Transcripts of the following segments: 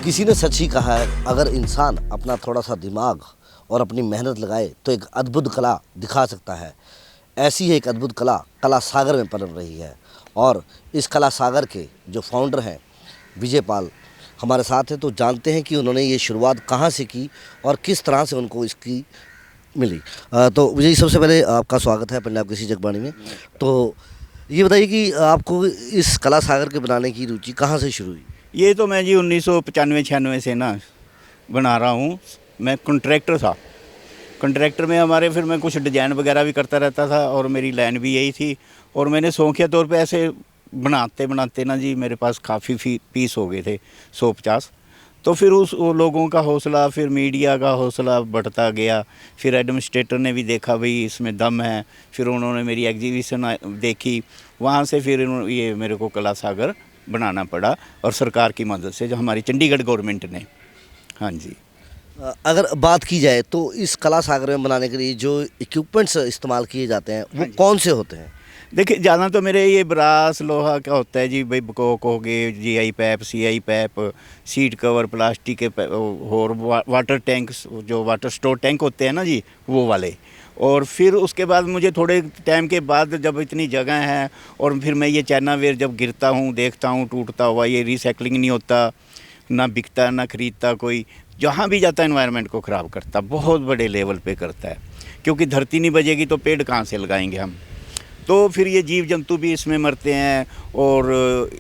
किसी ने सच ही कहा है, अगर इंसान अपना थोड़ा सा दिमाग और अपनी मेहनत लगाए तो एक अद्भुत कला दिखा सकता है। ऐसी ही एक अद्भुत कला कला सागर में पनप रही है और इस कला सागर के जो फाउंडर हैं विजय पाल हमारे साथ हैं। तो जानते हैं कि उन्होंने ये शुरुआत कहाँ से की और किस तरह से उनको इसकी मिली। तो विजय जी, सबसे पहले आपका स्वागत है पंजाब कृषि जगबानी में। तो ये बताइए कि आपको इस कला सागर के बनाने की रुचि कहाँ से शुरू हुई? ये तो मैं जी 1995-96 से ना बना रहा हूँ। मैं कॉन्ट्रैक्टर था। कॉन्ट्रैक्टर में हमारे फिर मैं कुछ डिजाइन वगैरह भी करता रहता था और मेरी लाइन भी यही थी। और मैंने शौकिया तौर पे ऐसे बनाते बनाते ना जी मेरे पास काफ़ी पीस हो गए थे, 150। तो फिर वो लोगों का हौसला, फिर मीडिया का हौसला बढ़ता गया। फिर एडमिनिस्ट्रेटर ने भी देखा भाई इसमें दम है। फिर उन्होंने मेरी एग्जीबिशन देखी, वहाँ से फिर ये मेरे को कला सागर बनाना पड़ा और सरकार की मदद से, जो हमारी चंडीगढ़ गवर्नमेंट ने। हाँ जी। अगर बात की जाए तो इस कला सागर में बनाने के लिए जो इक्विपमेंट्स इस्तेमाल किए जाते हैं वो कौन से होते हैं? देखिए, ज़्यादा तो मेरे ये ब्रास लोहा का होता है जी, भाई बकोक हो गए, GI pipe, CI pipe, seat cover, plastic के और वाटर टैंक्स, जो वाटर स्टोर टैंक होते हैं ना जी, वो वाले। और फिर उसके बाद मुझे थोड़े टाइम के बाद जब इतनी जगह है और फिर मैं ये चाइना वेयर जब गिरता हूँ देखता हूँ टूटता हुआ, ये रिसाइकलिंग नहीं होता, ना बिकता ना खरीदता कोई, जहाँ भी जाता एनवायरनमेंट को ख़राब करता, बहुत बड़े लेवल पे करता है। क्योंकि धरती नहीं बजेगी तो पेड़ कहाँ से लगाएंगे हम। तो फिर ये जीव जंतु भी इसमें मरते हैं और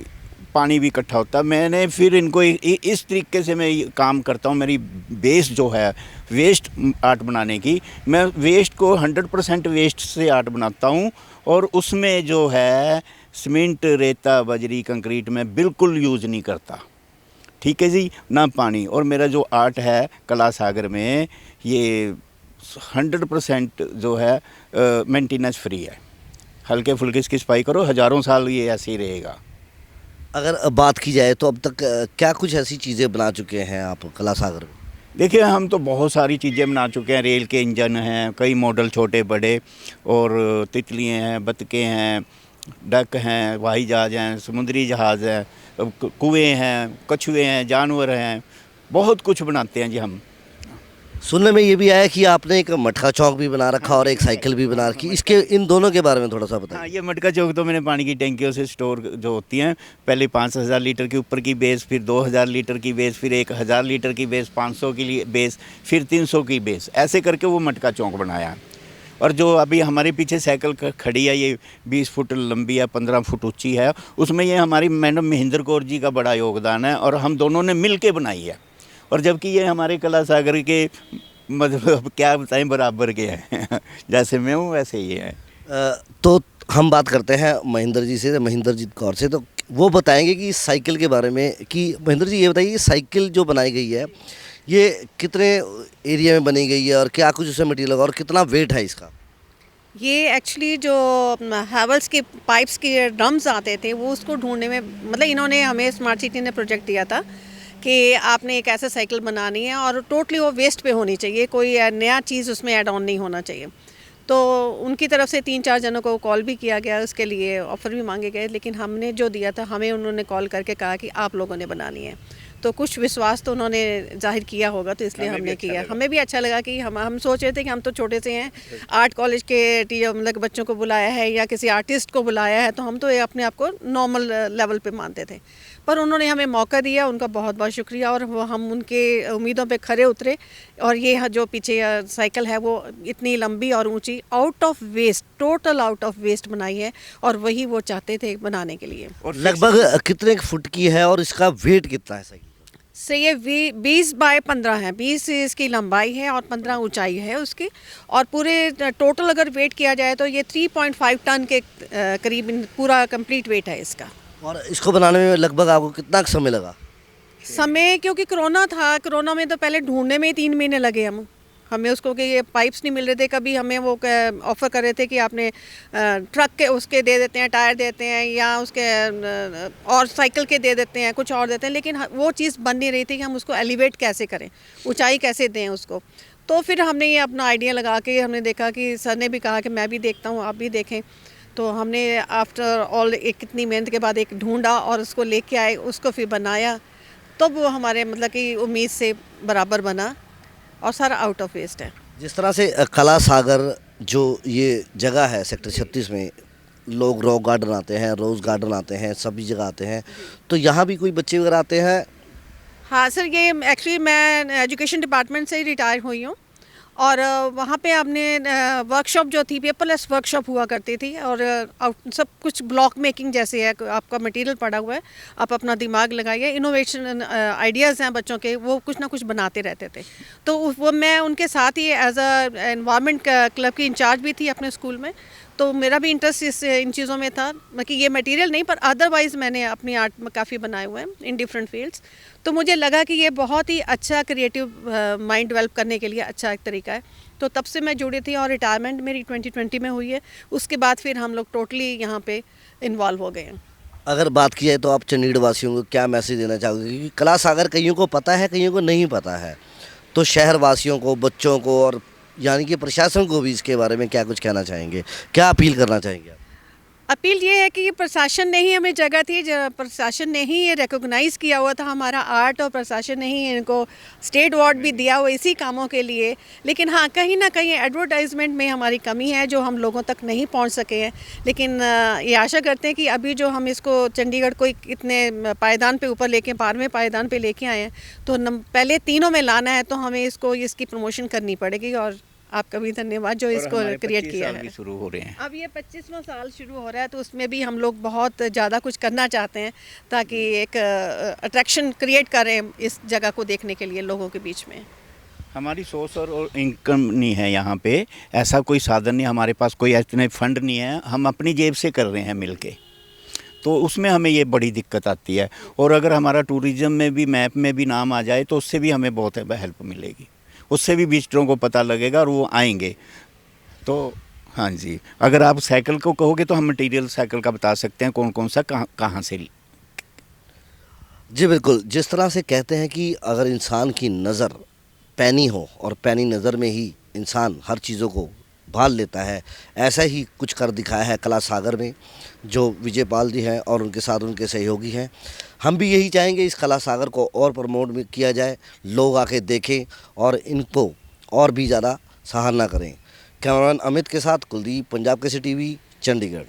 पानी भी इकट्ठा होता है। मैंने फिर इनको इस तरीके से मैं काम करता हूँ। मेरी बेस जो है वेस्ट आर्ट बनाने की, मैं वेस्ट को 100% वेस्ट से आर्ट बनाता हूँ। और उसमें जो है सीमेंट, रेता, बजरी, कंक्रीट में बिल्कुल यूज़ नहीं करता, ठीक है जी, ना पानी। और मेरा जो आर्ट है कला सागर में ये 100% जो है मेंटेनेंस फ्री है। हल्के फुल्के इसकी सफाई करो, हज़ारों साल ये ऐसे ही रहेगा। अगर बात की जाए तो अब तक क्या कुछ ऐसी चीज़ें बना चुके हैं आप कला सागर में? देखिए, हम तो बहुत सारी चीज़ें बना चुके हैं। रेल के इंजन हैं, कई मॉडल छोटे बड़े, और तितलियाँ हैं, बतखें हैं, डक हैं, हवाई जहाज़ हैं, समुद्री जहाज़ हैं, कुएँ हैं, कछुए हैं, जानवर हैं, बहुत कुछ बनाते हैं जी हम। सुनने में ये भी आया कि आपने एक मटका चौक भी बना रखा और एक साइकिल भी बना रखी, इसके इन दोनों के बारे में थोड़ा सा हाँ, बताइए। ये मटका चौक तो मैंने पानी की टैंकियों से स्टोर जो होती हैं, पहले 5000 लीटर के ऊपर की बेस, फिर 2000 लीटर की बेस, फिर 1000 लीटर की बेस, 500 की बेस, फिर 300 की बेस, ऐसे करके वो मटका चौक बनाया। और जो अभी हमारे पीछे साइकिल खड़ी है, ये 20 फुट लंबी है, 15 फुट ऊंची है। उसमें ये हमारी मैडम महेंद्र कौर जी का बड़ा योगदान है और हम दोनों ने मिल के बनाई है। और जबकि ये हमारे कला सागर के मतलब क्या बताएं, बराबर के हैं जैसे मैं हूँ वैसे ही है। तो हम बात करते हैं महेंद्र जी से, महेंद्र जी कौर से। तो वो बताएंगे कि इस साइकिल के बारे में कि महेंद्र जी ये बताइए, साइकिल जो बनाई गई है ये कितने एरिया में बनी गई है और क्या कुछ उसमें मटेरियल लगा और कितना वेट है इसका? ये एक्चुअली जो हैवल्स के पाइप्स के ड्रम्स आते थे वो उसको ढूंढने में, मतलब इन्होंने हमें स्मार्ट सिटी ने प्रोजेक्ट दिया था कि आपने एक ऐसा साइकिल बनानी है और टोटली वो वेस्ट पे होनी चाहिए, कोई नया चीज़ उसमें ऐड ऑन नहीं होना चाहिए। तो उनकी तरफ से 3-4 जनों को कॉल भी किया गया, उसके लिए ऑफ़र भी मांगे गए, लेकिन हमने जो दिया था हमें उन्होंने कॉल करके कहा कि आप लोगों ने बनानी है। तो कुछ विश्वास तो उन्होंने जाहिर किया होगा, तो इसलिए हमने किया। हमें भी अच्छा लगा कि हम सोच रहे थे कि हम तो छोटे से हैं, आर्ट कॉलेज के टीचर मतलब बच्चों को बुलाया है या किसी आर्टिस्ट को बुलाया है, तो हम तो अपने आप को नॉर्मल लेवल पे मानते थे। पर उन्होंने हमें मौका दिया, उनका बहुत बहुत शुक्रिया। और वो हम उनके उम्मीदों पे खरे उतरे और ये जो पीछे साइकिल है वो इतनी लंबी और ऊंची out of waste, total out of waste बनाई है और वही वो चाहते थे बनाने के लिए। और लगभग कितने फुट की है और इसका वेट कितना है साइकिल? से ये 20 बाय 15 है, 20 इसकी लंबाई है और 15 ऊंचाई है उसकी। और पूरे टोटल अगर वेट किया जाए तो ये 3.5 टन के करीब पूरा कंप्लीट वेट है इसका। और इसको बनाने में लगभग आपको कितना समय लगा? समय, क्योंकि कोरोना था, कोरोना में तो पहले ढूंढने में ही 3 महीने लगे हमें उसको, कि ये पाइप्स नहीं मिल रहे थे। कभी हमें वो ऑफ़र कर रहे थे कि आपने ट्रक के उसके दे देते हैं, टायर देते हैं, या उसके और साइकिल के दे देते हैं, कुछ और देते हैं, लेकिन वो चीज़ बन नहीं रही थी कि हम उसको एलिवेट कैसे करें, ऊंचाई कैसे दें उसको। तो फिर हमने ये अपना आइडिया लगा के हमने देखा कि सर ने भी कहा कि मैं भी देखता हूँ, आप भी देखें। तो हमने आफ्टर ऑल एक कितनी मेहनत के बाद एक ढूंढा और उसको लेके आए, उसको फिर बनाया। तो वो हमारे मतलब कि उम्मीद से बराबर बना और सारा आउट ऑफ वेस्ट है। जिस तरह से कला सागर जो ये जगह है सेक्टर 36 में, लोग रॉक गार्डन आते हैं, रोज़ गार्डन आते हैं, सभी जगह आते हैं, तो यहाँ भी कोई बच्चे वगैरह आते हैं? हाँ सर, ये एक्चुअली मैं एजुकेशन डिपार्टमेंट से ही रिटायर हुई हूँ और वहाँ पे आपने वर्कशॉप जो थी पेपरलेस वर्कशॉप हुआ करती थी और सब कुछ ब्लॉक मेकिंग जैसे है, आपका मटेरियल पड़ा हुआ है, आप अपना दिमाग लगाइए, इनोवेशन आइडियाज़ हैं बच्चों के, वो कुछ ना कुछ बनाते रहते थे। तो वो मैं उनके साथ ही एज अ एनवायरनमेंट क्लब की इंचार्ज भी थी अपने स्कूल में, तो मेरा भी इंटरेस्ट इन चीज़ों में था कि ये मटेरियल नहीं पर अदरवाइज़ मैंने अपनी आर्ट में काफ़ी बनाए हुए हैं इन डिफरेंट फील्ड्स। तो मुझे लगा कि ये बहुत ही अच्छा क्रिएटिव माइंड डेवलप करने के लिए अच्छा एक तरीका है। तो तब से मैं जुड़ी थी और रिटायरमेंट मेरी 2020 में हुई है। उसके बाद फिर हम लोग टोटली यहाँ पे इन्वॉल्व हो गए हैं। अगर बात की जाए तो आप चंडीगढ़ वासियों को क्या मैसेज देना चाहोगे? क्योंकि कला सागर कईयों को पता है, कईयों को नहीं पता है, तो शहर वासियों को, बच्चों को और यानी कि प्रशासन को भी इसके बारे में क्या कुछ कहना चाहेंगे, क्या अपील करना चाहेंगे आप? अपील ये है कि प्रशासन ने ही हमें जगह थी, प्रशासन ने ही ये रिकॉग्नाइज़ किया हुआ था हमारा आर्ट और प्रशासन ने ही इनको स्टेट अवार्ड भी दिया हुआ इसी कामों के लिए। लेकिन हाँ, कहीं ना कहीं एडवर्टाइजमेंट में हमारी कमी है जो हम लोगों तक नहीं पहुंच सके हैं। लेकिन ये आशा करते हैं कि अभी जो हम इसको चंडीगढ़ को इतने पायदान पे ऊपर लेके 12वें पायदान पे लेके आए हैं, तो पहले तीनों में लाना है, तो हमें इसको इसकी प्रमोशन करनी पड़ेगी। और आपका भी धन्यवाद जो इसको क्रिएट किया है। शुरू हो रहे हैं। अब ये 25वां साल शुरू हो रहा है, तो उसमें भी हम लोग बहुत ज़्यादा कुछ करना चाहते हैं ताकि एक अट्रैक्शन क्रिएट करें इस जगह को देखने के लिए लोगों के बीच में। हमारी सोर्स और इनकम नहीं है यहाँ पे, ऐसा कोई साधन नहीं, हमारे पास कोई इतने फंड नहीं है, हम अपनी जेब से कर रहे हैं मिलके, तो उसमें हमें ये बड़ी दिक्कत आती है। और अगर हमारा टूरिज़्म में भी मैप में भी नाम आ जाए तो उससे भी हमें बहुत हेल्प मिलेगी, उससे भी विजिटरों को पता लगेगा और वो आएंगे। तो हाँ जी, अगर आप साइकिल को कहोगे तो हम मटेरियल साइकिल का बता सकते हैं, कौन कौन सा कहाँ से। जी बिल्कुल, जिस तरह से कहते हैं कि अगर इंसान की नज़र पैनी हो और पैनी नज़र में ही इंसान हर चीज़ों को भाल लेता है, ऐसा ही कुछ कर दिखाया है कला सागर में जो विजय पाल जी हैं और उनके साथ उनके सहयोगी हैं। हम भी यही चाहेंगे इस कला सागर को और प्रमोट में किया जाए, लोग आके देखें और इनको और भी ज़्यादा सराहना करें। कैमरामैन अमित के साथ कुलदीप, पंजाब केसरी टीवी, चंडीगढ़।